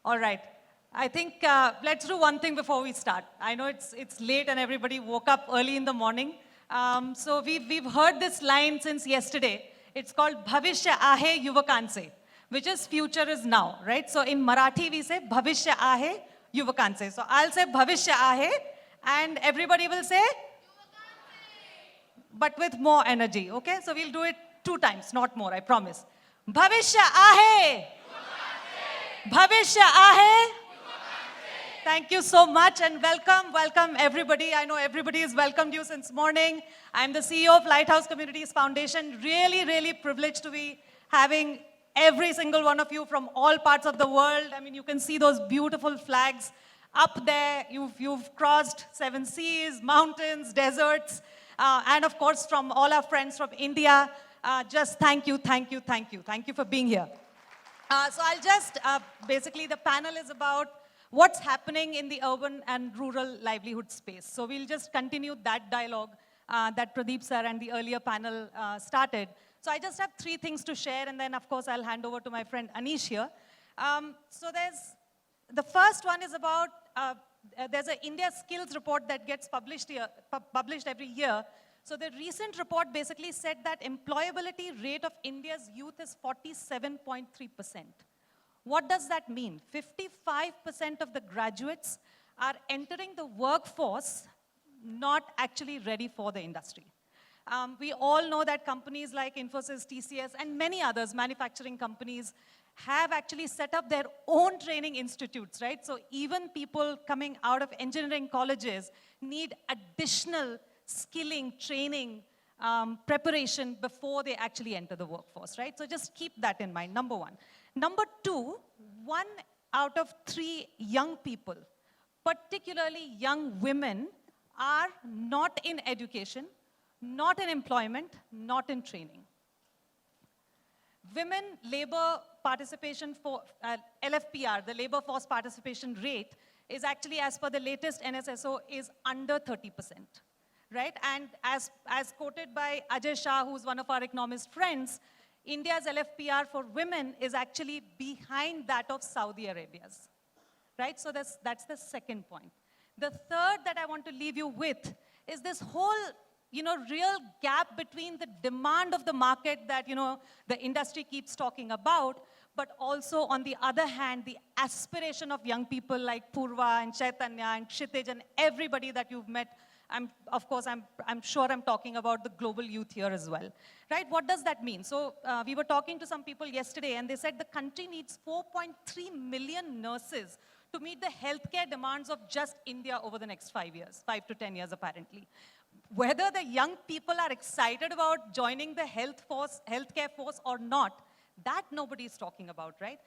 All right. I think let's do one thing before we start. I know it's late and everybody woke up early in the morning. So we've heard this line since yesterday. It's called Bhavishya Ahe Yuvakanse, which is future is now, right? So in Marathi we say Bhavishya Ahe Yuvakanse. So I'll say Bhavishya Ahe and everybody will say but with more energy, okay? So we'll do it 2 times, not more, I promise. Bhavishya Ahe! Bhavishya Ahe! Thank you so much and welcome everybody. I know everybody has welcomed you since morning. I'm the CEO of Lighthouse Communities Foundation. Really privileged to be having every single one of you from all parts of the world. I mean, you can see those beautiful flags up there. You've crossed 7 seas, mountains, deserts, and of course from all our friends from India. Just thank you for being here. So I'll just, basically the panel is about what's happening in the urban and rural livelihood space. So we'll just continue that dialogue that Pradeep sir and the earlier panel started. So I just have 3 things to share and then of course I'll hand over to my friend Anish here. So the first one is about, there's an India Skills report that gets published every year. So the recent report basically said that employability rate of India's youth is 47.3%. What does that mean? 55% of the graduates are entering the workforce not actually ready for the industry. We all know that companies like Infosys, TCS, and many others, manufacturing companies, have actually set up their own training institutes, right? So even people coming out of engineering colleges need additional skilling, training, preparation before they actually enter the workforce, right? So just keep that in mind, number 1. Number 2, 1 out of 3 young people, particularly young women, are not in education, not in employment, not in training. Women labor participation for LFPR, the labor force participation rate, is actually, as per the latest NSSO, is under 30%. Right? And as quoted by Ajay Shah, who's one of our economist friends, India's LFPR for women is actually behind that of Saudi Arabia's. Right? So that's the second point. The third that I want to leave you with is this whole, real gap between the demand of the market that, the industry keeps talking about, but also on the other hand, the aspiration of young people like Purva and Chaitanya and Kshitij and everybody that you've met. I'm sure I'm talking about the global youth here as well, right? What does that mean? So we were talking to some people yesterday and they said the country needs 4.3 million nurses to meet the healthcare demands of just India over the next 5 years, 5 to 10 years apparently. Whether the young people are excited about joining the healthcare force or not, that nobody is talking about, right?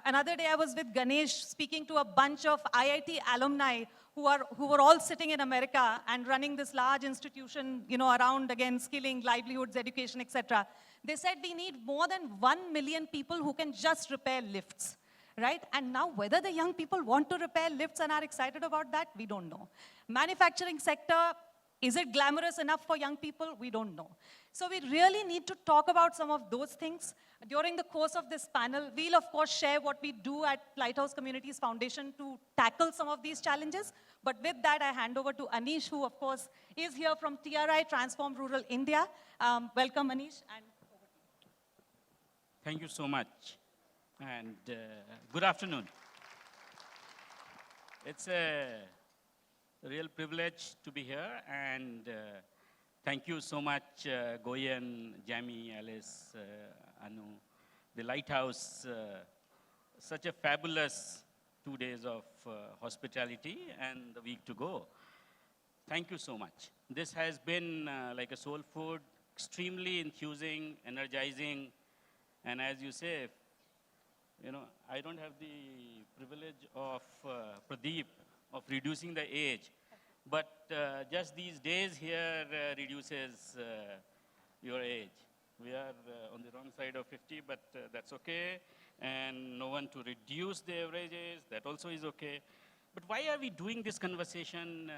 Another day I was with Ganesh speaking to a bunch of IIT alumni who were all sitting in America and running this large institution, around, again, skilling, livelihoods, education, etc. They said we need more than 1 million people who can just repair lifts, right? And now whether the young people want to repair lifts and are excited about that, we don't know. Manufacturing sector, is it glamorous enough for young people? We don't know. So we really need to talk about some of those things. During the course of this panel, we'll of course share what we do at Lighthouse Communities Foundation to tackle some of these challenges. But with that, I hand over to Anish, who of course is here from TRI, Transform Rural India. Welcome, Anish. And over to you. Thank you so much. And good afternoon. It's a real privilege to be here. And thank you so much, GOYN, Jamie, Alice, Anu, the Lighthouse, such a fabulous 2 days of hospitality and the week to go. Thank you so much. This has been like a soul food, extremely enthusing, energizing, and as you say, I don't have the privilege of Pradeep of reducing the age, but just these days here reduces your age. We are on the wrong side of 50, but that's okay. And no one to reduce the average age, that also is okay. But why are we doing this conversation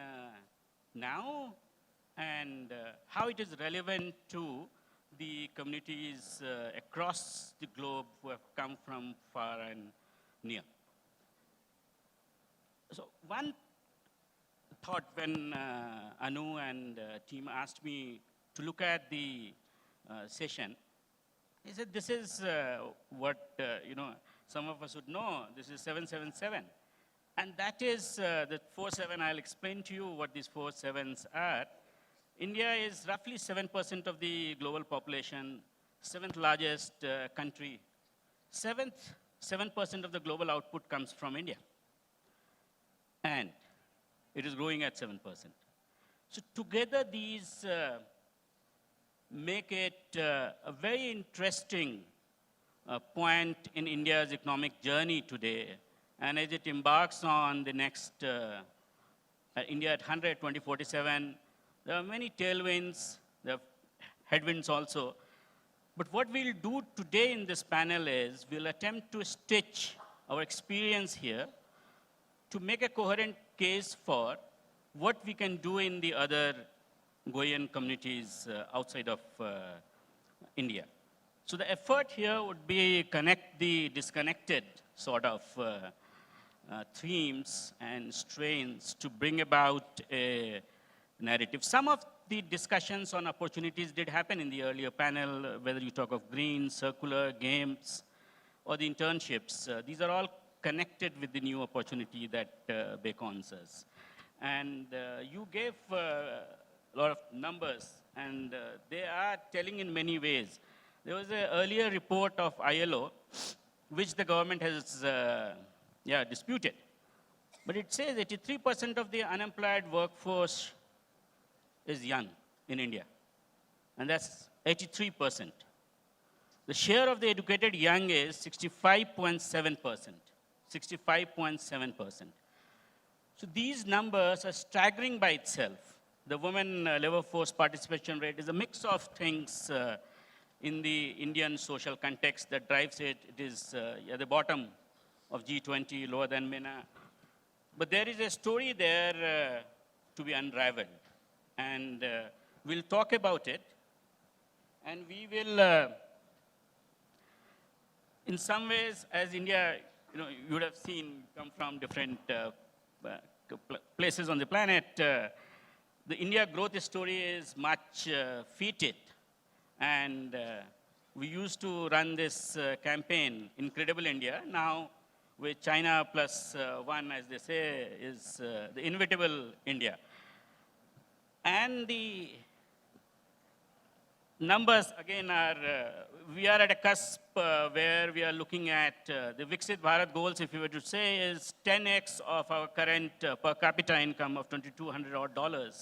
now? And how it is relevant to the communities across the globe who have come from far and near. So one thought when Anu and team asked me to look at the session, he said, this is what, some of us would know. This is 777. And that is the 47. I'll explain to you what these 4 sevens are. India is roughly 7% of the global population, 7th largest country. 7% of the global output comes from India. And it is growing at 7%. So together these make it a very interesting point in India's economic journey today. And as it embarks on the next India at 100, 2047, there are many tailwinds, there are headwinds also. But what we'll do today in this panel is we'll attempt to stitch our experience here to make a coherent case for what we can do in the other GOYN communities outside of India. So the effort here would be connect the disconnected sort of themes and strains to bring about a narrative. Some of the discussions on opportunities did happen in the earlier panel, whether you talk of green, circular, games, or the internships. These are all connected with the new opportunity that beckons us. And you gave a lot of numbers, and they are telling in many ways. There was an earlier report of ILO, which the government has disputed. But it says 83% of the unemployed workforce is young in India. And that's 83%. The share of the educated young is 65.7%. 65.7%. So these numbers are staggering by itself. The women labor force participation rate is a mix of things in the Indian social context that drives it. It is at the bottom of G20, lower than MENA. But there is a story there to be unraveled. And we'll talk about it. And we will, in some ways, as India, you would have seen, come from different places on the planet. The India growth story is much feted. And we used to run this campaign, Incredible India. Now, with China plus one, as they say, is the inevitable India. And the numbers, again, are, we are at a cusp where we are looking at the Viksit Bharat goals, if you were to say, is 10x of our current per capita income of $2,200 odd.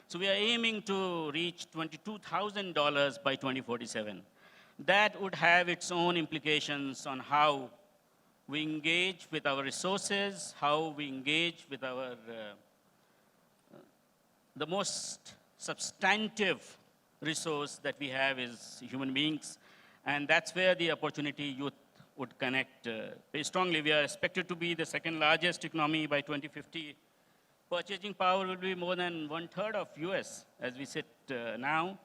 So we are aiming to reach $22,000 by 2047. That would have its own implications on how we engage with our resources, how we engage with our, the most substantive resource that we have is human beings. And that's where the opportunity youth would connect very strongly. We are expected to be the second largest economy by 2050. Purchasing power will be more than 1/3 of US as we sit now.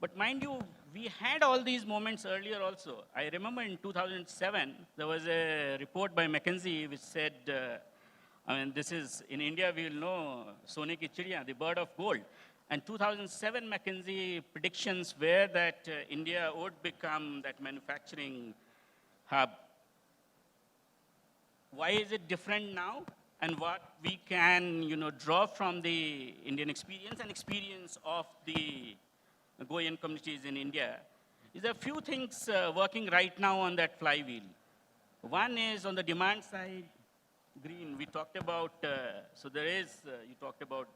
But mind you, we had all these moments earlier also. I remember in 2007, there was a report by McKinsey which said, this is, in India, we will know Sone ki Chidiya, the bird of gold. And 2007 McKinsey predictions were that India would become that manufacturing hub. Why is it different now? And what we can, draw from the Indian experience and experience of the GOYN communities in India is a few things working right now on that flywheel. One is on the demand side, green. We talked about, so there is, you talked about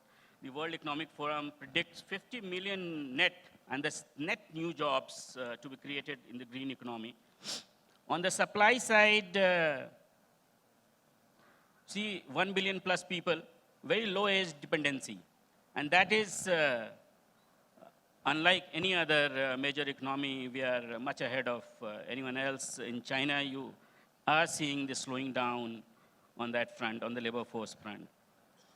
the World Economic Forum predicts 50 million net, and that's net new jobs to be created in the green economy. On the supply side, see 1 billion plus people, very low age dependency. And that is, unlike any other major economy, we are much ahead of anyone else. In China, you are seeing the slowing down on that front, on the labor force front.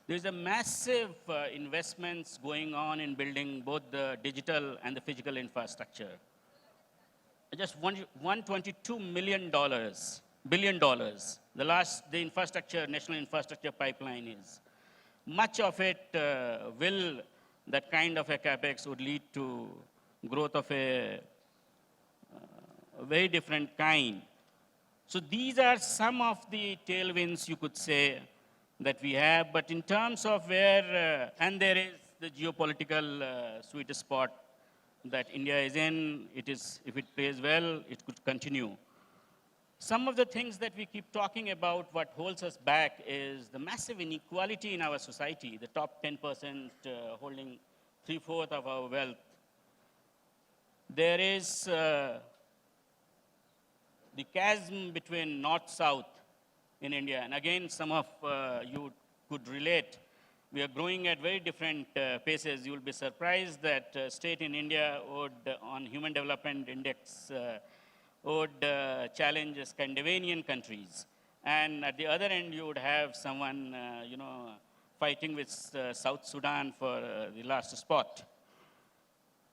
There's a massive investments going on in building both the digital and the physical infrastructure. Just $122 million billion. The infrastructure, national infrastructure pipeline is. Much of it that kind of a capex would lead to growth of a very different kind. So these are some of the tailwinds you could say that we have, but in terms of where, and there is the geopolitical sweet spot that India is in, if it plays well, it could continue. Some of the things that we keep talking about, what holds us back is the massive inequality in our society, the top 10% holding 3/4 of our wealth. There is the chasm between north-south in India. And again, some of you could relate. We are growing at very different paces. You will be surprised that state in India would, on Human Development Index, would challenge Scandinavian countries. And at the other end, you would have someone, fighting with South Sudan for the last spot.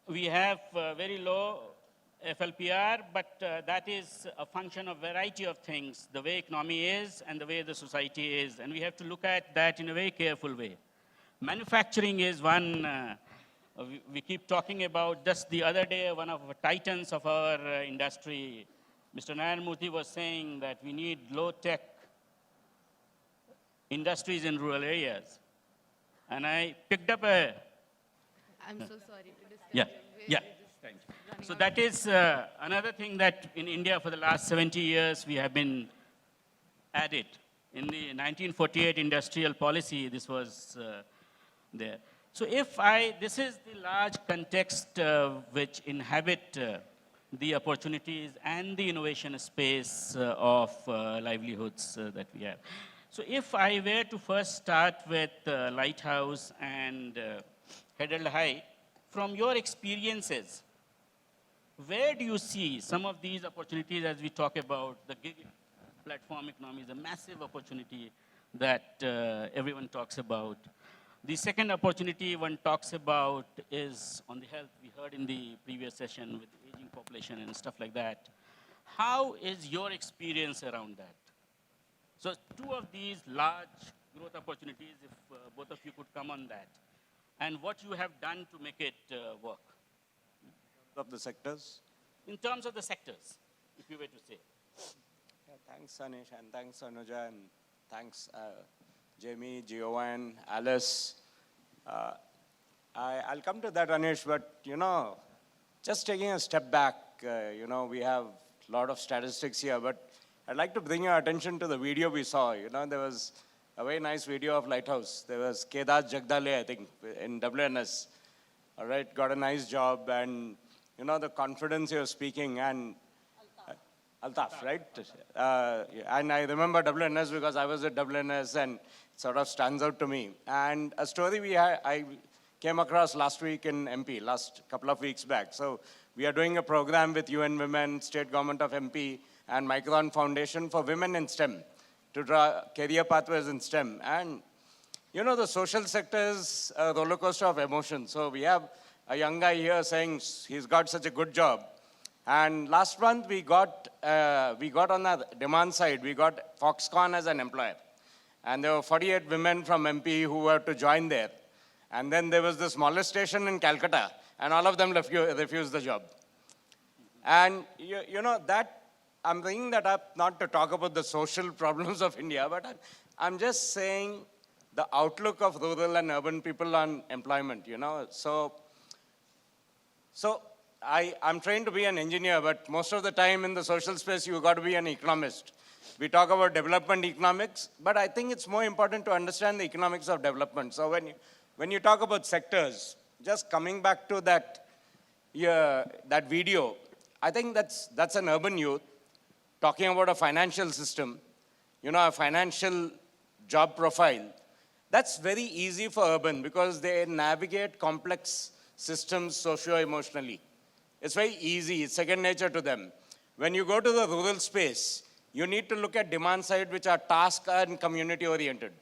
We have very low FLPR, but that is a function of variety of things, the way economy is and the way the society is. And we have to look at that in a very careful way. Manufacturing is one we keep talking about. Just the other day, one of the titans of our industry, Mr. Narayan was saying that we need low-tech industries in rural areas. And I picked up a... I'm so sorry to disturb Yeah, you. yeah. So that is another thing that in India for the last 70 years we have been at it. In the 1948 industrial policy, this was there. So this is the large context which inhabit the opportunities and the innovation space of livelihoods that we have. So if I were to first start with Lighthouse and Heddle High, from your experiences, where do you see some of these opportunities as we talk about the gig platform economy is a massive opportunity that everyone talks about. The second opportunity one talks about is on the health. We heard in the previous session with the aging population and stuff like that. How is your experience around that? So two of these large growth opportunities, if both of you could come on that, and what you have done to make it work. Of the sectors? In terms of the sectors, if you were to say. Yeah, thanks, Anish, and thanks, Anuja, and thanks, Jamie, GOYN, Alice. I'll come to that, Anish, but, just taking a step back, we have a lot of statistics here, but I'd like to bring your attention to the video we saw. There was a very nice video of Lighthouse. There was Kedar Jagdale, I think, in WNS. All right, got a nice job, and the confidence you're speaking, and Altaf, right? And I remember WNS because I was at WNS, and it sort of stands out to me. And a story I came across last week in MP, last couple of weeks back. So we are doing a program with UN Women, State Government of MP, and Micron Foundation for Women in STEM to draw career pathways in STEM. And, the social sector is a roller coaster of emotions. So we have a young guy here saying he's got such a good job. And last month we got on the demand side, we got Foxconn as an employer. And there were 48 women from MP who were to join there. And then there was this molestation in Calcutta, and all of them refused the job. And that, I'm bringing that up not to talk about the social problems of India, but I'm just saying the outlook of rural and urban people on employment, So I'm trained to be an engineer, but most of the time in the social space, you've got to be an economist. We talk about development economics, but I think it's more important to understand the economics of development. So when you talk about sectors, just coming back to that video, I think that's an urban youth talking about a financial system, a financial job profile. That's very easy for urban because they navigate complex systems socio-emotionally. It's very easy, it's second nature to them. When you go to the rural space, you need to look at demand side, which are task and community oriented.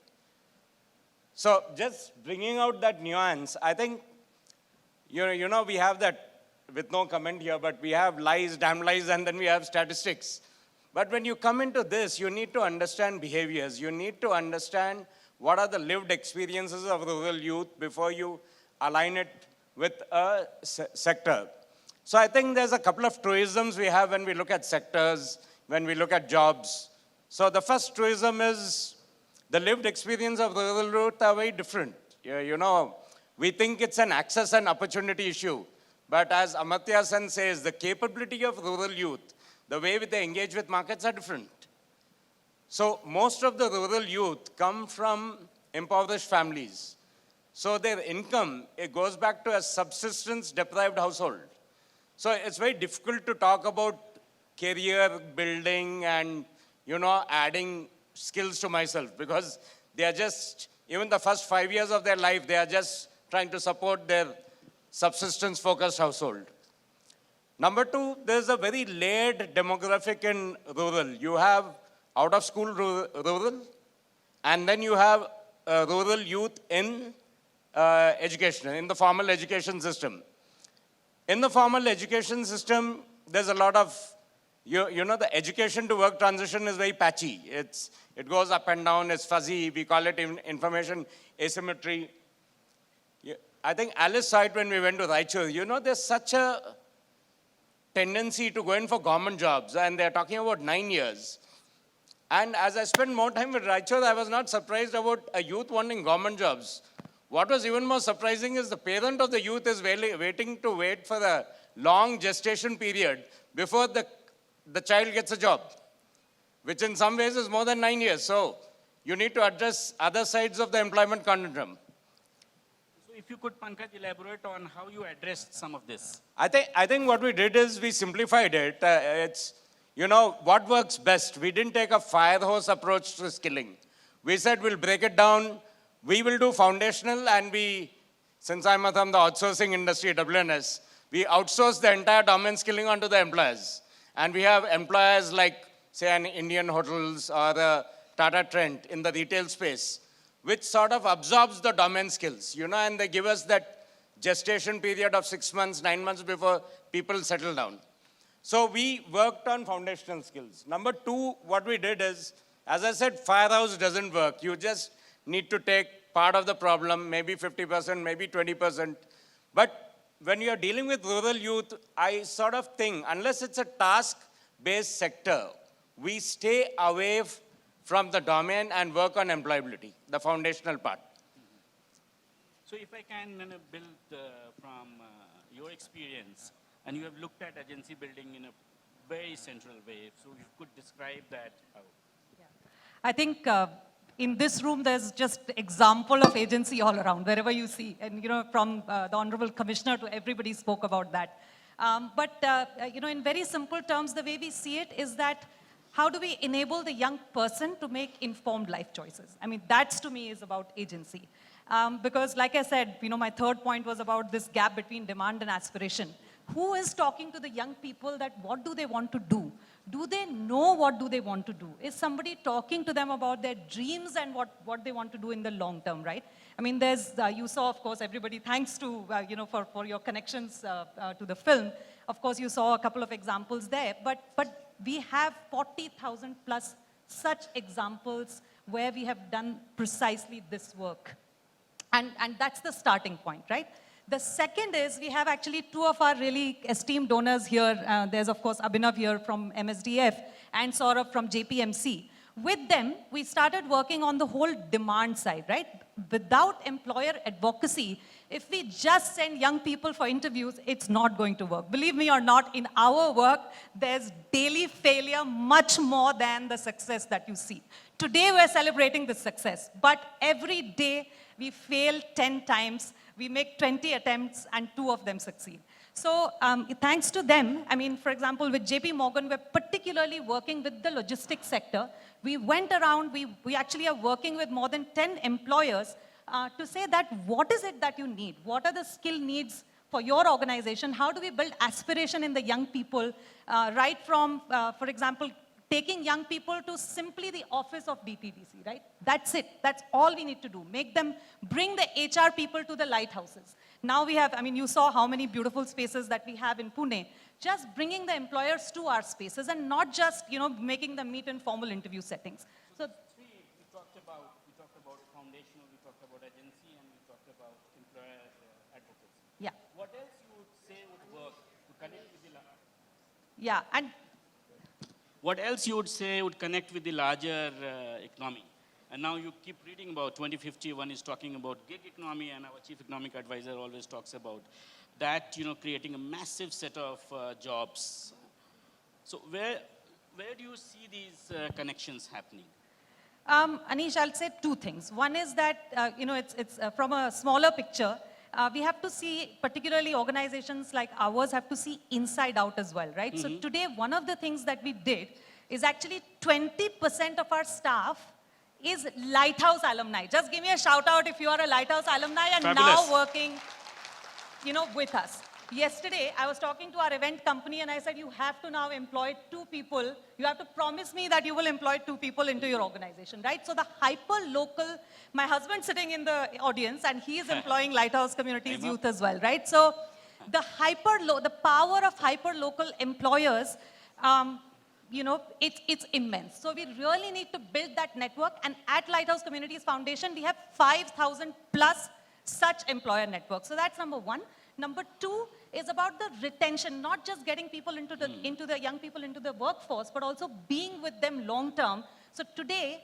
So just bringing out that nuance, I think, we have that, with no comment here, but we have lies, damn lies, and then we have statistics. But when you come into this, you need to understand behaviors. You need to understand what are the lived experiences of rural youth before you align it with a sector. So I think there's a couple of truisms we have when we look at sectors, when we look at jobs. So the first truism is the lived experience of rural youth are very different. You know, we think it's an access and opportunity issue. But as Amartya Sen says, the capability of rural youth, the way they engage with markets are different. So most of the rural youth come from impoverished families. So their income, it goes back to a subsistence deprived household. So it's very difficult to talk about career building and, you know, adding skills to myself, because they are just, even the first 5 years of their life, they are just trying to support their subsistence focused household. Number two, there's a very layered demographic in rural. You have out of school rural, and then you have rural youth in education, in the formal education system. In the formal education system, there's a lot of, you know, the education to work transition is very patchy. It goes up and down, it's fuzzy, we call it information asymmetry. I think Alice saw it when we went to Raichur. You know, there's such a tendency to go in for government jobs, and they're talking about 9 years. And as I spent more time with Raichur, I was not surprised about a youth wanting government jobs. What was even more surprising is the parent of the youth is waiting for a long gestation period before the child gets a job, which in some ways is more than 9 years. So you need to address other sides of the employment conundrum. So if you could, Pankaj, elaborate on how you addressed some of this. I think what we did is we simplified it. It's, you know, what works best. We didn't take a fire hose approach to skilling. We said we'll break it down. We will do foundational, and since I'm from the outsourcing industry, WNS, we outsource the entire domain skilling onto the employers. And we have employers like, say, an Indian Hotels or a Tata Trent in the retail space, which sort of absorbs the domain skills, you know, and they give us that gestation period of 6 months, 9 months before people settle down. So we worked on foundational skills. Number two, what we did is, as I said, firehouse doesn't work. You just need to take part of the problem, maybe 50%, maybe 20%. But when you're dealing with rural youth, I sort of think, unless it's a task-based sector, we stay away from the domain and work on employability, the foundational part. So if I can build from your experience, and you have looked at agency building in a very central way, so you could describe that how? Yeah. I think in this room, there's just example of agency all around, wherever you see. And, you know, from the Honorable Commissioner to everybody spoke about that. You know, in very simple terms, the way we see it is that how do we enable the young person to make informed life choices? I mean, that's to me is about agency. Because like I said, you know, my third point was about this gap between demand and aspiration. Who is talking to the young people that what do they want to do? Do they know what do they want to do? Is somebody talking to them about their dreams and what they want to do in the long term, right? I mean, there's, you saw, of course, everybody, thanks to, you know, for your connections to the film. Of course, you saw a couple of examples there, but we have 40,000 plus such examples where we have done precisely this work. And that's the starting point, right? The second is we have actually two of our really esteemed donors here. There's, of course, Abhinav here from MSDF and Saurabh from JPMC. With them, we started working on the whole demand side, right? Without employer advocacy, if we just send young people for interviews, it's not going to work. Believe me or not, in our work, there's daily failure much more than the success that you see. Today, we're celebrating the success, but every day we fail 10 times. We make 20 attempts and 2 of them succeed. So thanks to them, I mean, for example, with JP Morgan, we're particularly working with the logistics sector. We went around, we actually are working with more than 10 employers to say that what is it that you need? What are the skill needs for your organization? How do we build aspiration in the young people? Right from, for example, taking young people to simply the office of DTDC, right? That's it. That's all we need to do. Make them, bring the HR people to the lighthouses. Now we have, I mean, you saw how many beautiful spaces that we have in Pune. just bringing the employers to our spaces and not just, making them meet in formal interview settings. So We talked about foundational, we talked about agency, and we talked about employer advocacy. yeah, What else you would say would work to connect with the yeah, and What else you would say would connect with the larger economy? And now you keep reading about 2050, one is talking about gig economy, and our chief economic advisor always talks about that, creating a massive set of jobs. So where do you see these connections happening? Anish, I'll say two things. One is that, it's from a smaller picture, we have to see, particularly organizations like ours, have to see inside out as well, right? So today, one of the things that we did is actually 20% of our staff is Lighthouse alumni. Just give me a shout out if you are a Lighthouse alumni and Fabulous. now working, with us. Yesterday, I was talking to our event company and I said, you have to now employ 2 people. You have to promise me that you will employ 2 people into your organization, right? So the hyper-local, my husband's sitting in the audience and he is employing Lighthouse Communities Youth as well, right? So the power of hyper-local employers, it's immense. So we really need to build that network. And at Lighthouse Communities Foundation, we have 5,000 plus such employer networks. So that's number 1. Number 2 is about the retention, not just getting people into the young people into the workforce, but also being with them long term. So today,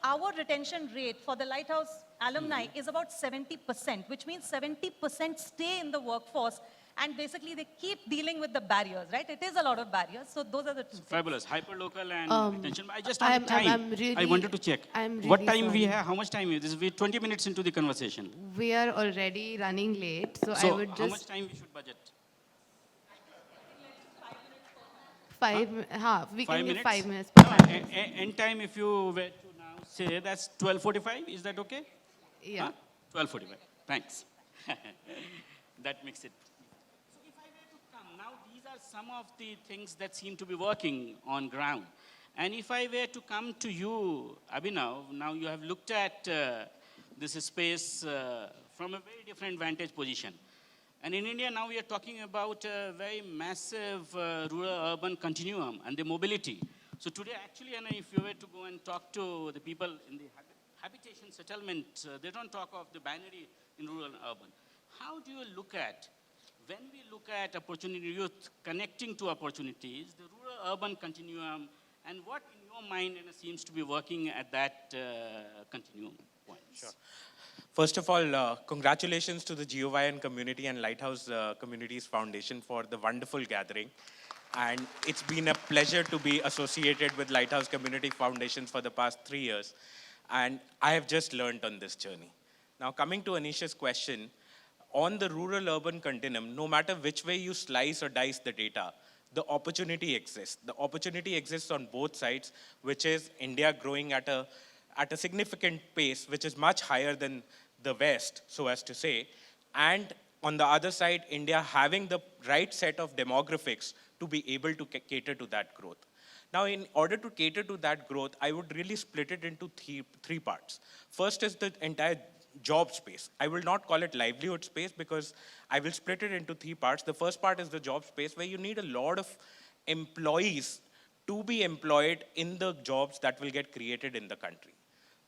our retention rate for the Lighthouse alumni is about 70%, which means 70% stay in the workforce. And basically, they keep dealing with the barriers, right? It is a lot of barriers. So those are the 2 things. Fabulous. Hyper-local and retention. I just wanted time. I'm really, I wanted to check. I'm really what time we sorry. have? How much time is this? We're 20 minutes into the conversation. We are already running late, so I So would how much just time we should budget? we 5 can give minutes? 5 minutes. No, 5 minutes. end time, if you were to now say that's 12:45, is that okay? Yeah. 12:45. Thanks. That makes it. So if I were to come, now these are some of the things that seem to be working on ground. And if I were to come to you, Abhinav, now you have looked at this space from a very different vantage position. And in India now we are talking about a very massive rural-urban continuum and the mobility. So today actually, Anna, if you were to go and talk to the people in the habitation settlement, they don't talk of the binary in rural and urban. How do you look at, when we look at opportunity youth connecting to opportunities, the rural-urban continuum, and what in your mind seems to be working at that continuum point? Sure. First of all, congratulations to the GOYN community and Lighthouse Communities Foundation for the wonderful gathering. And it's been a pleasure to be associated with Lighthouse Community Foundations for the past 3 years. And I have just learned on this journey. Now, coming to Anish's question, on the rural-urban continuum, no matter which way you slice or dice the data, the opportunity exists. The opportunity exists on both sides, which is India growing at a significant pace, which is much higher than the West, so as to say. And on the other side, India having the right set of demographics to be able to cater to that growth. Now, in order to cater to that growth, I would really split it into three parts. First is the entire job space. I will not call it livelihood space because I will split it into 3 parts. The first part is the job space where you need a lot of employees to be employed in the jobs that will get created in the country.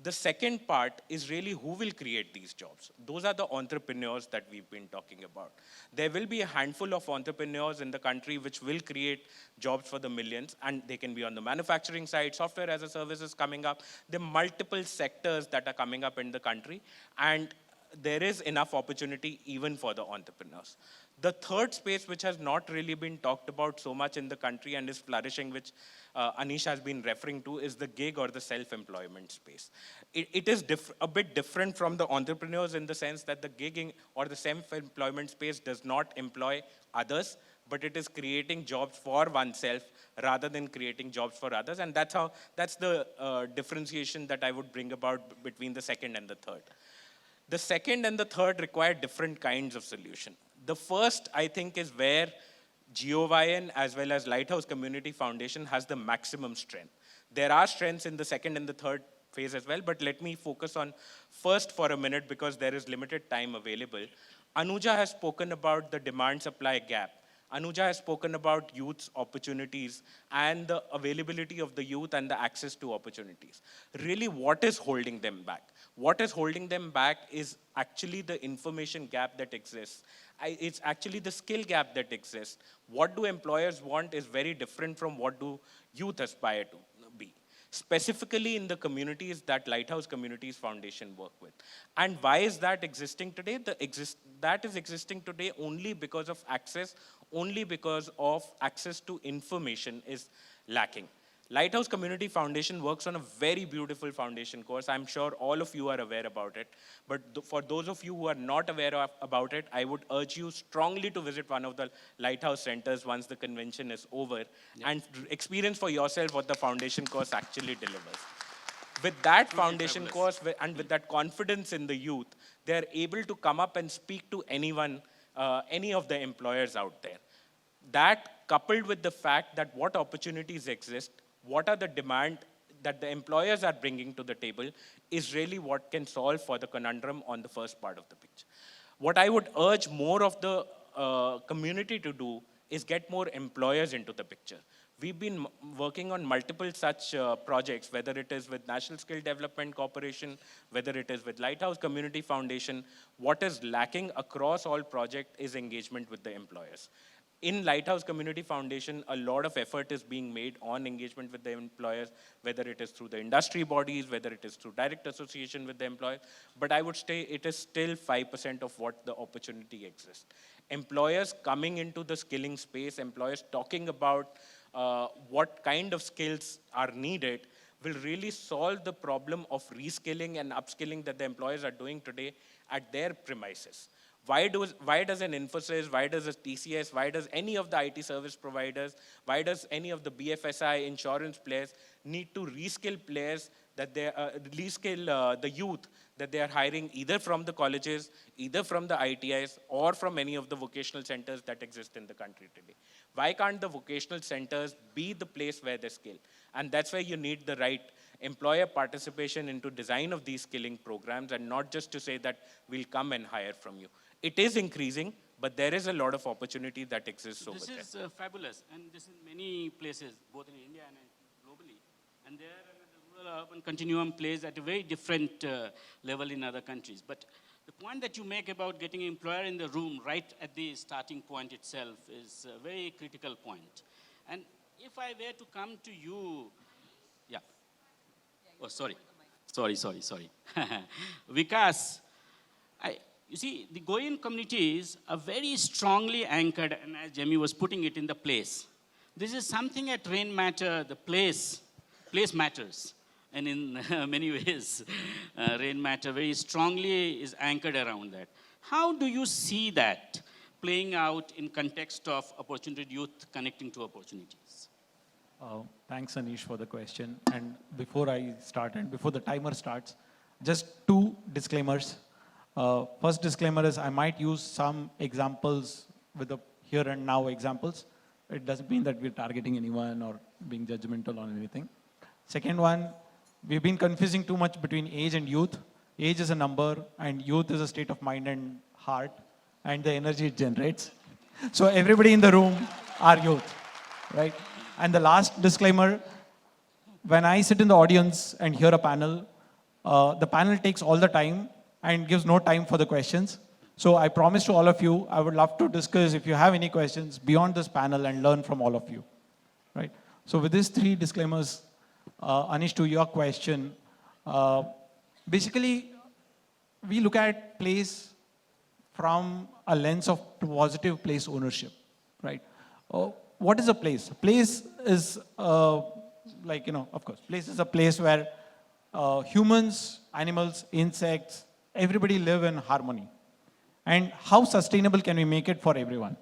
The second part is really who will create these jobs. Those are the entrepreneurs that we've been talking about. There will be a handful of entrepreneurs in the country which will create jobs for the millions, and they can be on the manufacturing side, software as a service is coming up. There are multiple sectors that are coming up in the country, and there is enough opportunity even for the entrepreneurs. The third space, which has not really been talked about so much in the country and is flourishing, which Anish has been referring to, is the gig or the self-employment space. It is a bit different from the entrepreneurs in the sense that the gigging or the self-employment space does not employ others, but it is creating jobs for oneself rather than creating jobs for others. And that's the differentiation that I would bring about between the second and the third. The second and the third require different kinds of solution. The first, I think, is where GOYN as well as Lighthouse Community Foundation has the maximum strength. There are strengths in the second and the third phase as well, but let me focus on first for a minute because there is limited time available. Anuja has spoken about the demand-supply gap Anuja has spoken about youth's opportunities and the availability of the youth and the access to opportunities. Really, what is holding them back? What is holding them back is actually the information gap that exists. It's actually the skill gap that exists. What do employers want is very different from what do youth aspire to be, specifically in the communities that Lighthouse Communities Foundation work with. And why is that existing today? That is existing today only because of access, only because of access to information is lacking. Lighthouse Community Foundation works on a very beautiful foundation course. I'm sure all of you are aware about it. But for those of you who are not aware about it, I would urge you strongly to visit one of the Lighthouse centers once the convention is over and experience for yourself what the foundation course actually delivers. With that foundation course and with that confidence in the youth, they're able to come up and speak to anyone, any of the employers out there. That coupled with the fact that what opportunities exist, what are the demand that the employers are bringing to the table is really what can solve for the conundrum on the first part of the picture. What I would urge more of the community to do is get more employers into the picture. We've been working on multiple such projects, whether it is with National Skill Development Corporation, whether it is with Lighthouse Community Foundation. What is lacking across all projects is engagement with the employers. In Lighthouse Community Foundation, a lot of effort is being made on engagement with the employers, whether it is through the industry bodies, whether it is through direct association with the employer. But I would say it is still 5% of what the opportunity exists. Employers coming into the skilling space, employers talking about what kind of skills are needed will really solve the problem of reskilling and upskilling that the employers are doing today at their premises. Why does an Infosys, why does a TCS, why does any of the IT service providers, why does any of the BFSI insurance players need to reskill players that they reskill the youth that they are hiring either from the colleges, either from the ITIs, or from any of the vocational centers that exist in the country today? Why can't the vocational centers be the place where they skill? And that's where you need the right employer participation into design of these skilling programs, and not just to say that we'll come and hire from you. It is increasing, but there is a lot of opportunity that exists over there. This is fabulous, and this is many places, both in India and globally. And there, the rural-urban continuum plays at a very different level in other countries. But the point that you make about getting an employer in the room right at the starting point itself is a very critical point. And if I were to come to you, yeah. Oh, sorry. Sorry. Vikas, you see, the GOYN communities are very strongly anchored, and as Jamie was putting it, in the place. This is something at Rainmatter, the place matters. And in many ways, Rainmatter very strongly is anchored around that. How do you see that playing out in context of opportunity youth connecting to opportunities? Thanks, Anish, for the question. And before I start, and before the timer starts, just two disclaimers. First disclaimer is I might use some examples with the here and now examples. It doesn't mean that we're targeting anyone or being judgmental on anything. Second one, we've been confusing too much between age and youth. Age is a number, and youth is a state of mind and heart, and the energy it generates. So everybody in the room are youth, right? And the last disclaimer, when I sit in the audience and hear a panel, the panel takes all the time and gives no time for the questions. So I promise to all of you, I would love to discuss if you have any questions beyond this panel and learn from all of you, right? So with these three disclaimers, Anish, to your question, basically, we look at place from a lens of positive place ownership, right? What is a place? A place is of course, place is a place where humans, animals, insects, everybody live in harmony. And how sustainable can we make it for everyone?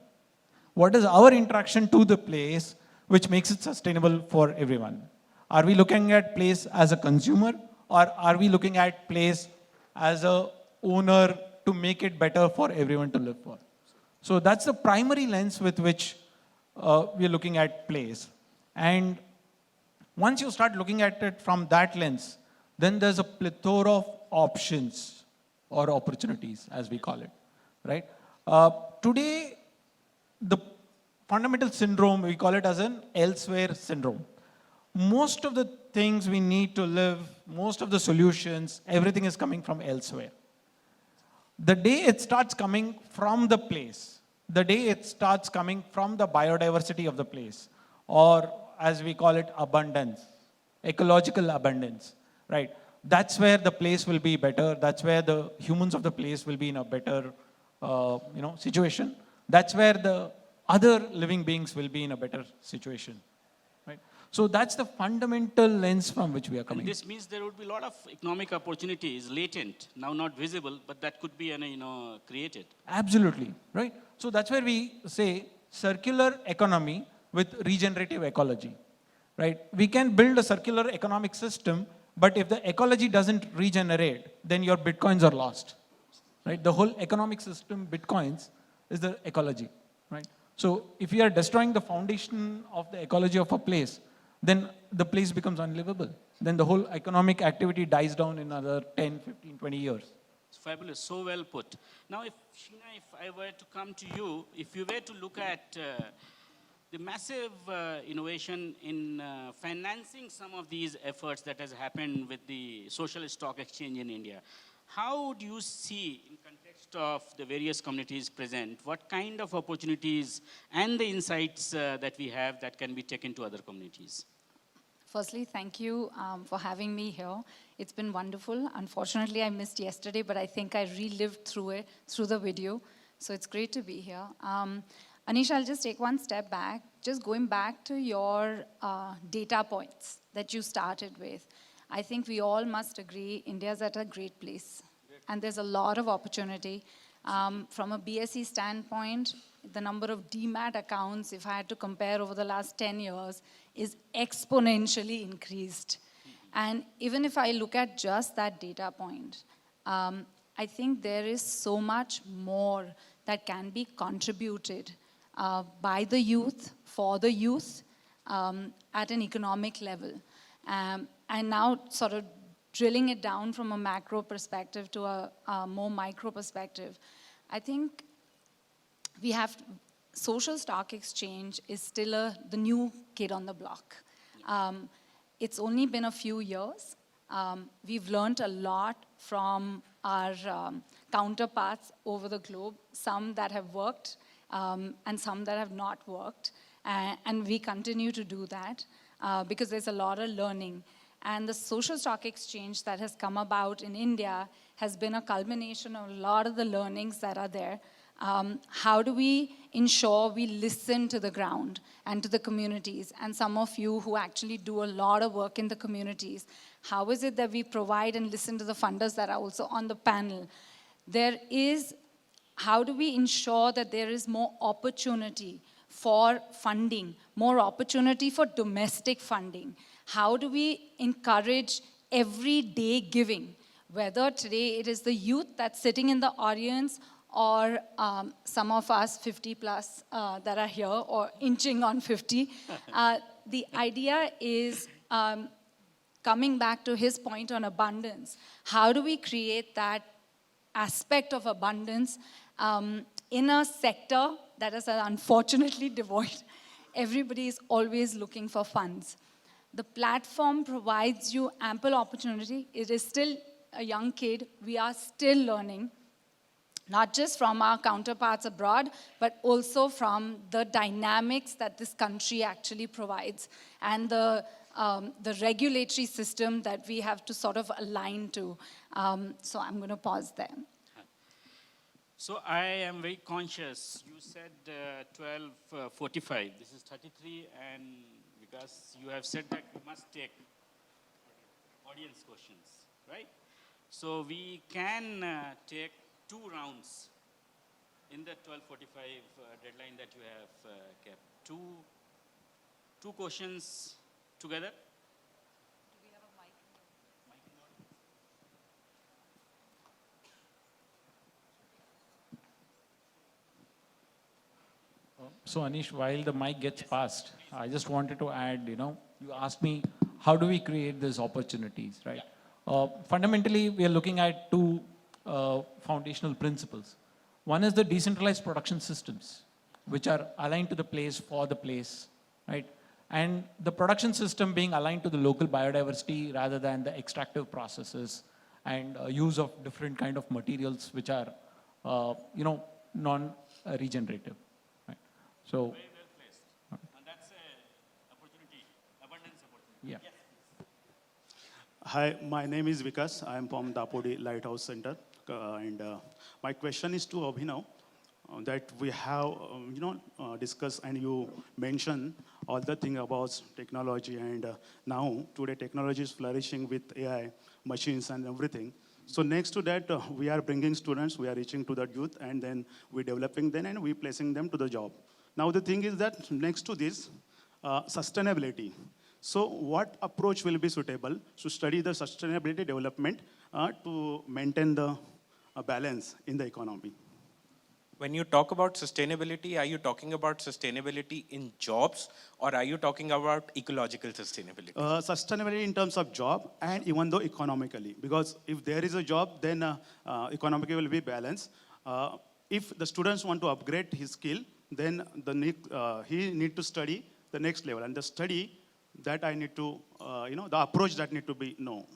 What is our interaction to the place which makes it sustainable for everyone? Are we looking at place as a consumer, or are we looking at place as a owner to make it better for everyone to live for? So that's the primary lens with which we're looking at place. And once you start looking at it from that lens, then there's a plethora of options or opportunities, as we call it, right? Today, the fundamental syndrome, we call it as an elsewhere syndrome. Most of the things we need to live, most of the solutions, everything is coming from elsewhere. The day it starts coming from the place, the day it starts coming from the biodiversity of the place, or as we call it, abundance, ecological abundance, right? That's where the place will be better. That's where the humans of the place will be in a better, situation. That's where the other living beings will be in a better situation, right? So that's the fundamental lens from which we are And coming. this means there would be a lot of economic opportunities latent, now not visible, but that could be, created. Absolutely, right? So that's where we say circular economy with regenerative ecology, right? We can build a circular economic system, but if the ecology doesn't regenerate, then your bitcoins are lost, right? The whole economic system, bitcoins, is the ecology, right? So if we are destroying the foundation of the ecology of a place, then the place becomes unlivable. Then the whole economic activity dies down in another 10, 15, 20 years. It's fabulous, so well put. Now, if Sheena, if I were to come to you, if you were to look at the massive innovation in financing some of these efforts that has happened with the social stock exchange in India, how do you see, in context of the various communities present, what kind of opportunities and the insights that we have that can be taken to other communities? Firstly, thank you for having me here. It's been wonderful. Unfortunately, I missed yesterday, but I think I relived through it, through the video. So it's great to be here. Anish, I'll just take one step back. Just going back to your data points that you started with. I think we all must agree India's at a great place. And there's a lot of opportunity. From a BSE standpoint, the number of DMAT accounts, if I had to compare over the last 10 years, is exponentially increased. And even if I look at just that data point, I think there is so much more that can be contributed by the youth, for the youth, at an economic level. And now sort of drilling it down from a macro perspective to a more micro perspective, I think we have, social stock exchange is still the new kid on the block. It's only been a few years. We've learned a lot from our counterparts over the globe, some that have worked and some that have not worked. And we continue to do that because there's a lot of learning. And the social stock exchange that has come about in India has been a culmination of a lot of the learnings that are there. How do we ensure we listen to the ground and to the communities? And some of you who actually do a lot of work in the communities, how is it that we provide and listen to the funders that are also on the panel? How do we ensure that there is more opportunity for funding, more opportunity for domestic funding? How do we encourage everyday giving? Whether today it is the youth that's sitting in the audience or some of us 50 plus that are here or inching on 50. The idea is coming back to his point on abundance. How do we create that aspect of abundance in a sector that is unfortunately devoid? Everybody is always looking for funds. The platform provides you ample opportunity. It is still a young kid. We are still learning, not just from our counterparts abroad, but also from the dynamics that this country actually provides and the regulatory system that we have to sort of align to. So I'm going to pause there. So I am very conscious. You said 12:45. This is 33, and because you have said that we must take audience questions, right? So we can take 2 rounds in the 12:45 deadline that you have kept. Two questions together. Do we have a mic? So Anish, while the mic gets passed, I just wanted to add, you asked me, how do we create these opportunities, right? Fundamentally, we are looking at 2 foundational principles. One is the decentralized production systems. which are aligned to the place for the place, right? And the production system being aligned to the local biodiversity rather than the extractive processes and use of different kind of materials which are, non-regenerative, right? So, Very well placed. And that's a opportunity, abundance opportunity. yeah. Hi, my name is Vikas. I am from Dapodi Lighthouse Center. And my question is to Abhinav that we have, discussed and you mentioned all the thing about technology. And now, today, technology is flourishing with AI, machines and everything. So next to that, we are bringing students, we are reaching to the youth, and then we're developing them and we're placing them to the job. Now, the thing is that next to this, sustainability. So what approach will be suitable to study the sustainability development to maintain the balance in the economy? When you talk about sustainability, are you talking about sustainability in jobs or are you talking about ecological sustainability? Sustainability in terms of job and even though economically. Because if there is a job, then economically will be balanced. If the students want to upgrade his skill, then he need to study the next level. And the study that I need to, the approach that need to be known.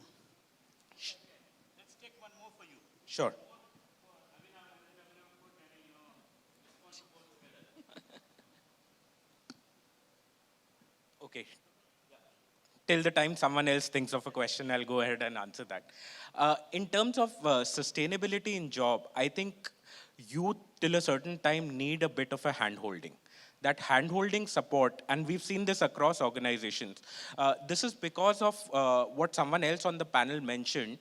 Let's take one more for you. Sure. Okay. Till the time someone else thinks of a question, I'll go ahead and answer that. In terms of sustainability in job, I think youth till a certain time need a bit of a hand-holding. That hand-holding support, and we've seen this across organizations. This is because of what someone else on the panel mentioned,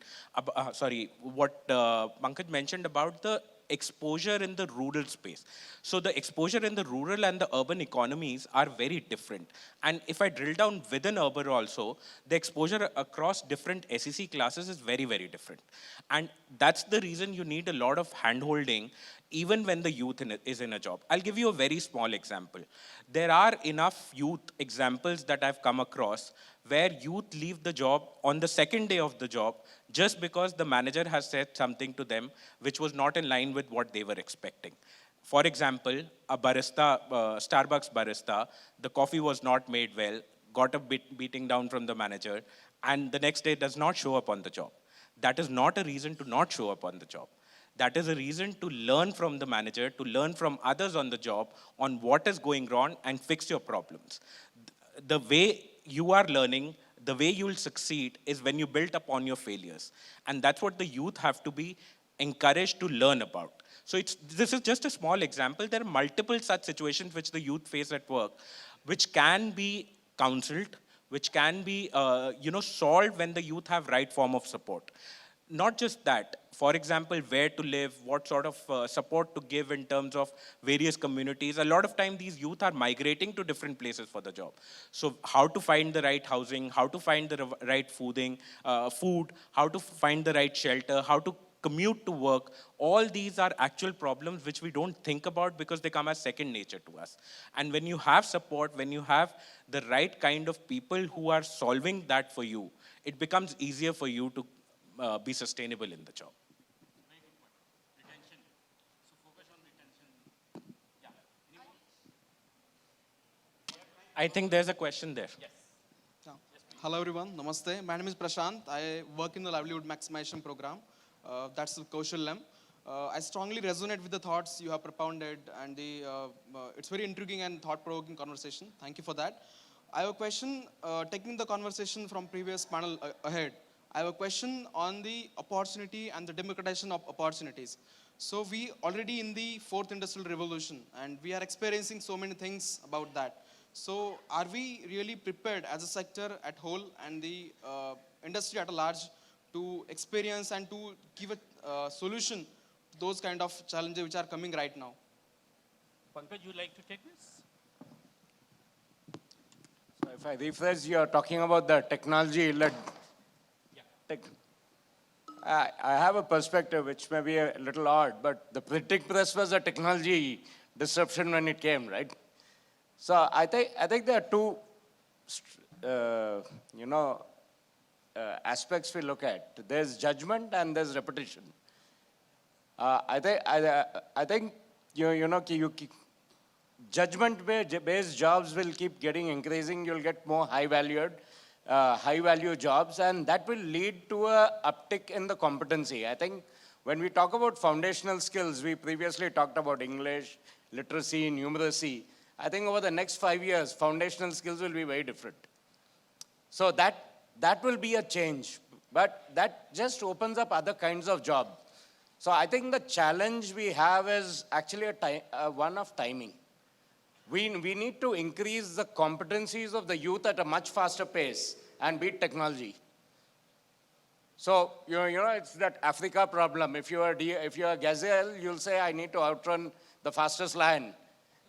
what Pankaj mentioned about the exposure in the rural space. So the exposure in the rural and the urban economies are very different. And if I drill down within urban also, the exposure across different SEC classes is very, very different. And that's the reason you need a lot of hand-holding even when the youth is in a job. I'll give you a very small example. There are enough youth examples that I've come across where youth leave the job on the second day of the job just because the manager has said something to them which was not in line with what they were expecting. For example, a barista, Starbucks barista, the coffee was not made well, got a beating down from the manager, and the next day does not show up on the job. That is not a reason to not show up on the job. That is a reason to learn from the manager, to learn from others on the job on what is going wrong and fix your problems. The way you are learning, the way you will succeed is when you build upon your failures. And that's what the youth have to be encouraged to learn about. So this is just a small example. There are multiple such situations which the youth face at work, which can be counseled, which can be solved when the youth have right form of support. Not just that, for example, where to live, what sort of support to give in terms of various communities. A lot of time these youth are migrating to different places for the job. So how to find the right housing, how to find the right food, how to find the right shelter, how to commute to work, all these are actual problems which we don't think about because they come as second nature to us. And when you have support, when you have the right kind of people who are solving that for you, it becomes easier for you to be sustainable in the job. Very good point. Retention. So focus on retention. Yeah. I think there's a question there. Yes. Hello everyone, Namaste. My name is Prashant. I work in the livelihood maximization program. That's the Kaushalyam. I strongly resonate with the thoughts you have propounded and it's very intriguing and thought-provoking conversation. Thank you for that. I have a question, taking the conversation from previous panel ahead. I have a question on the opportunity and the democratization of opportunities. So we already in the fourth industrial revolution and we are experiencing so many things about that. So are we really prepared as a sector at whole and the industry at large to experience and to give a solution to those kind of challenges which are coming right now? Pankaj, you like to take this? So if I rephrase, you're talking about the technology-led. I have a perspective which may be a little odd, but the printing press was a technology disruption when it came, right? So I think there are two, aspects we look at. There's judgment and there's repetition. I think judgment-based jobs will keep getting increasing. You'll get more high-value jobs, and that will lead to a uptick in the competency. I think when we talk about foundational skills, we previously talked about English, literacy, numeracy. I think over the next 5 years, foundational skills will be very different. So that will be a change, but that just opens up other kinds of job. So I think the challenge we have is actually one of timing. We need to increase the competencies of the youth at a much faster pace and beat technology. So, you know, it's that Africa problem. If you're a gazelle, you'll say, I need to outrun the fastest lion.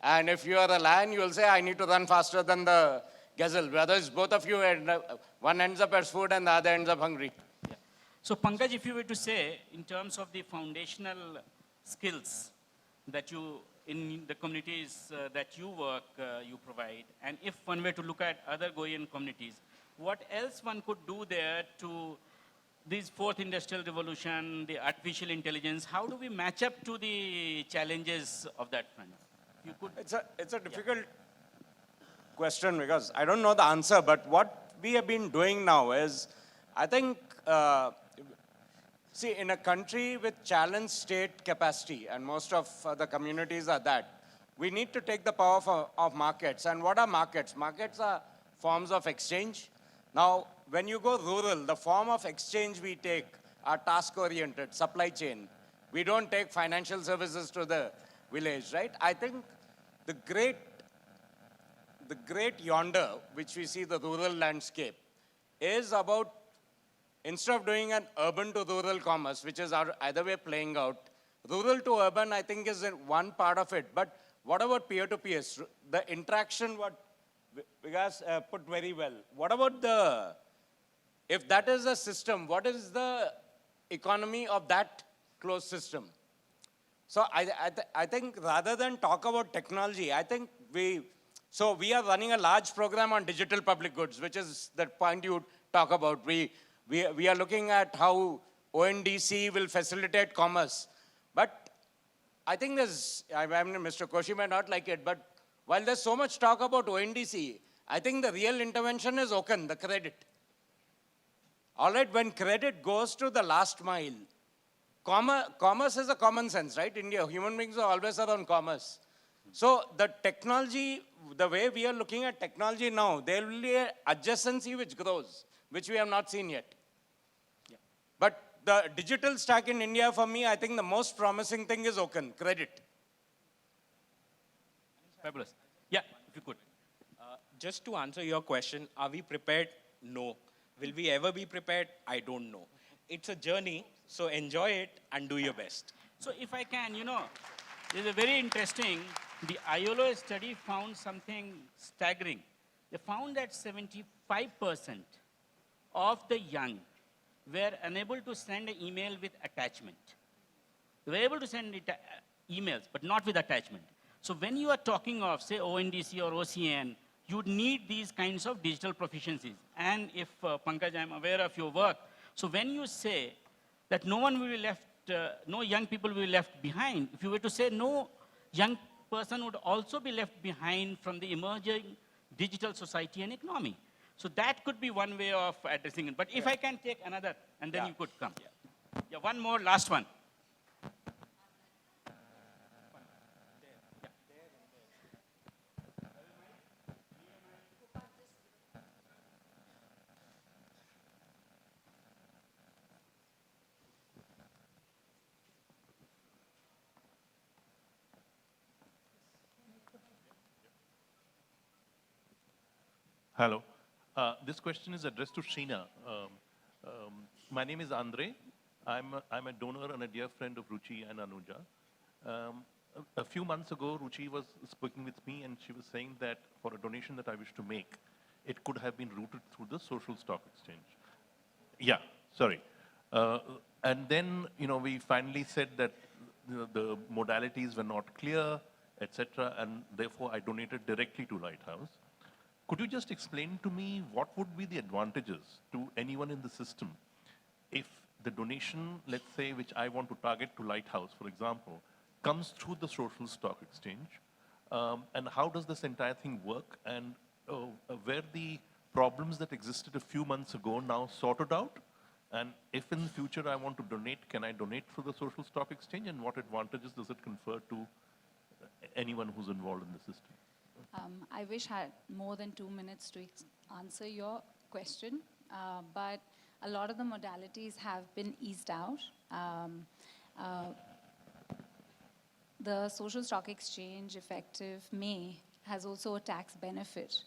And if you're a lion, you'll say, I need to run faster than the gazelle. Whether it's both of you, one ends up as food and the other ends up hungry. Yeah. So Pankaj, if you were to say, in terms of the foundational skills that you, in the communities that you work, you provide, and if one were to look at other GOYN communities, what else one could do there to this fourth industrial revolution, the artificial intelligence, how do we match up to the challenges of that front? You could, it's a difficult question because I don't know the answer, but what we have been doing now is, I think, see, in a country with challenged state capacity, and most of the communities are that, we need to take the power of markets. And what are markets? Markets are forms of exchange. Now, when you go rural, the form of exchange we take are task-oriented, supply chain. We don't take financial services to the village, right? I think the great yonder, which we see the rural landscape, is about, instead of doing an urban to rural commerce, which is either way playing out, rural to urban, I think, is one part of it. But what about peer-to-peer? The interaction, what Vikas put very well. What about if that is a system, what is the economy of that closed system? So I think rather than talk about technology, I think we are running a large program on digital public goods, which is the point you talk about. We are looking at how ONDC will facilitate commerce. But I think Mr. Koshi may not like it, but while there's so much talk about ONDC, I think the real intervention is OCAN, the credit. All right, when credit goes to the last mile, commerce is a common sense, right? India, human beings are always around commerce. So the technology, the way we are looking at technology now, there will be an adjacency which grows, which we have not seen yet. Yeah. But the digital stack in India, for me, I think the most promising thing is OCAN, credit. Fabulous. Yeah, if you could. Just to answer your question, are we prepared? No. Will we ever be prepared? I don't know. It's a journey, so enjoy it and do your best. So if I can, you know, there's a very interesting, the ILO study found something staggering. They found that 75% of the young were unable to send an email with attachment. They were able to send emails, but not with attachment. So when you are talking of, say, ONDC or OCN, you need these kinds of digital proficiencies. And if, Pankaj, I'm aware of your work, so when you say that no one will be left, no young people will be left behind, if you were to say no young person would also be left behind from the emerging digital society and economy. So that could be one way of addressing it. But if I can take another, and then you could come. Yeah, one more, last one. Hello. This question is addressed to Sheena. My name is Andre. I'm a donor and a dear friend of Ruchi and Anuja. A few months ago, Ruchi was speaking with me and she was saying that for a donation that I wish to make, it could have been routed through the social stock exchange. Yeah, sorry. And then, you know, we finally said that the modalities were not clear, etc. And therefore, I donated directly to Lighthouse. Could you just explain to me what would be the advantages to anyone in the system if the donation, let's say, which I want to target to Lighthouse, for example, comes through the social stock exchange, And how does this entire thing work? And were the problems that existed a few months ago now sorted out? And if in the future I want to donate, can I donate through the social stock exchange? And what advantages does it confer to anyone who's involved in the system? I wish I had more than 2 minutes to answer your question, but a lot of the modalities have been eased out. The social stock exchange, effective May, has also a tax benefit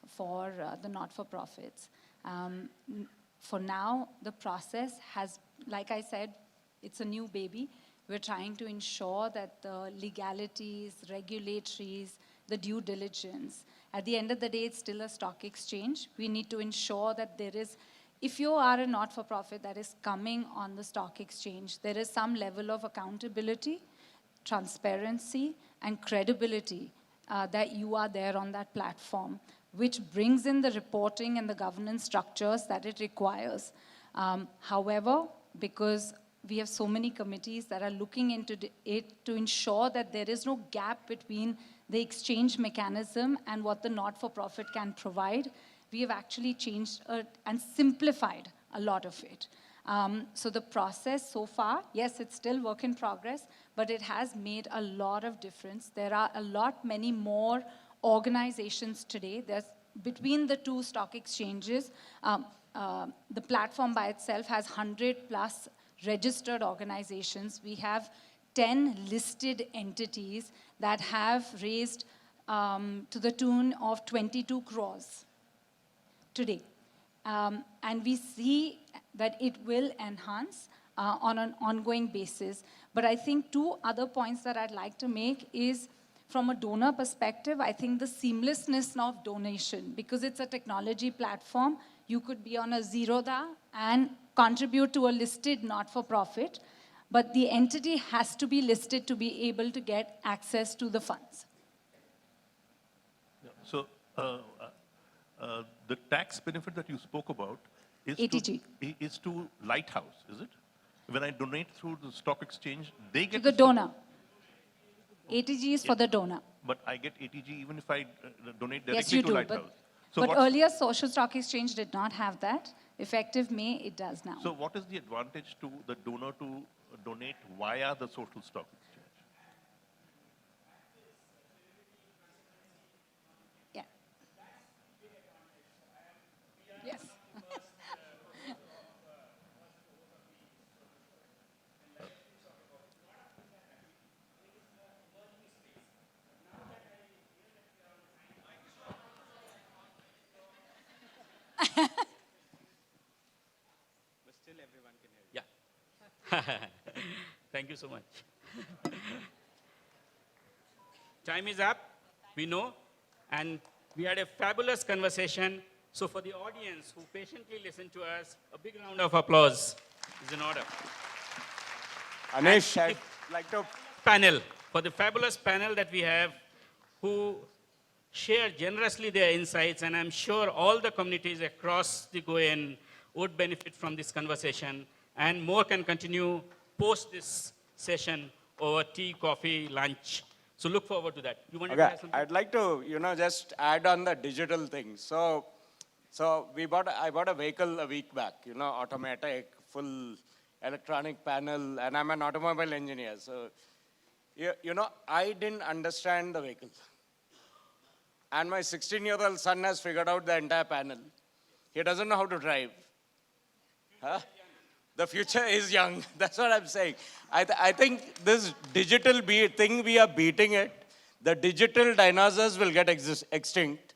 for the not-for-profits. For now, the process has, like I said, it's a new baby. We're trying to ensure that the legalities, regulatories, the due diligence, at the end of the day, it's still a stock exchange. We need to ensure that there is, if you are a not-for-profit that is coming on the stock exchange, there is some level of accountability, transparency, and credibility that you are there on that platform, which brings in the reporting and the governance structures that it requires. However, because we have so many committees that are looking into it to ensure that there is no gap between the exchange mechanism and what the not-for-profit can provide, we have actually changed and simplified a lot of it. So the process so far, yes, it's still work in progress, but it has made a lot of difference. There are many more organizations today. There's between the two stock exchanges, the platform by itself has 100 plus registered organizations. We have 10 listed entities that have raised to the tune of 22 crores today. And we see that it will enhance on an ongoing basis. But I think two other points that I'd like to make is, from a donor perspective, I think the seamlessness of donation, because it's a technology platform, you could be on a Zerodha and contribute to a listed not-for-profit, but the entity has to be listed to be able to get access to the funds. Yeah. So the tax benefit that you spoke about is ATG. To Lighthouse, is it? When I donate through the stock exchange, they get To the donor. ATG is for the donor. But I get ATG even if I donate Yes, directly you to do. Lighthouse. But earlier, social stock exchange did not have that. Effective May, it does now. So what is the advantage to the donor to donate via the social stock exchange? Yeah. Yes. Thank you so much. Time is up, we know, and we had a fabulous conversation. So for the audience who patiently listened to us, a big round of applause is in order. Anish, I'd like to... For the fabulous panel that we have, who share generously their insights, and I'm sure all the communities across the GOYN would benefit from this conversation, and more can continue post this session over tea, coffee, lunch. So look forward to that. You wanted to add something? I'd like to, just add on the digital thing. So I bought a vehicle a week back, automatic, full electronic panel, and I'm an automobile engineer. So, I didn't understand the vehicle. And my 16-year-old son has figured out the entire panel. He doesn't know how to drive. Huh? The future is young. That's what I'm saying. I think this digital thing, we are beating it. The digital dinosaurs will get extinct.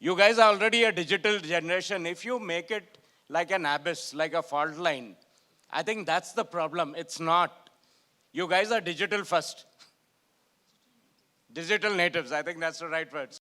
You guys are already a digital generation. If you make it like an abyss, like a fault line, I think that's the problem. It's not. You guys are digital first. Digital natives. I think that's the right word.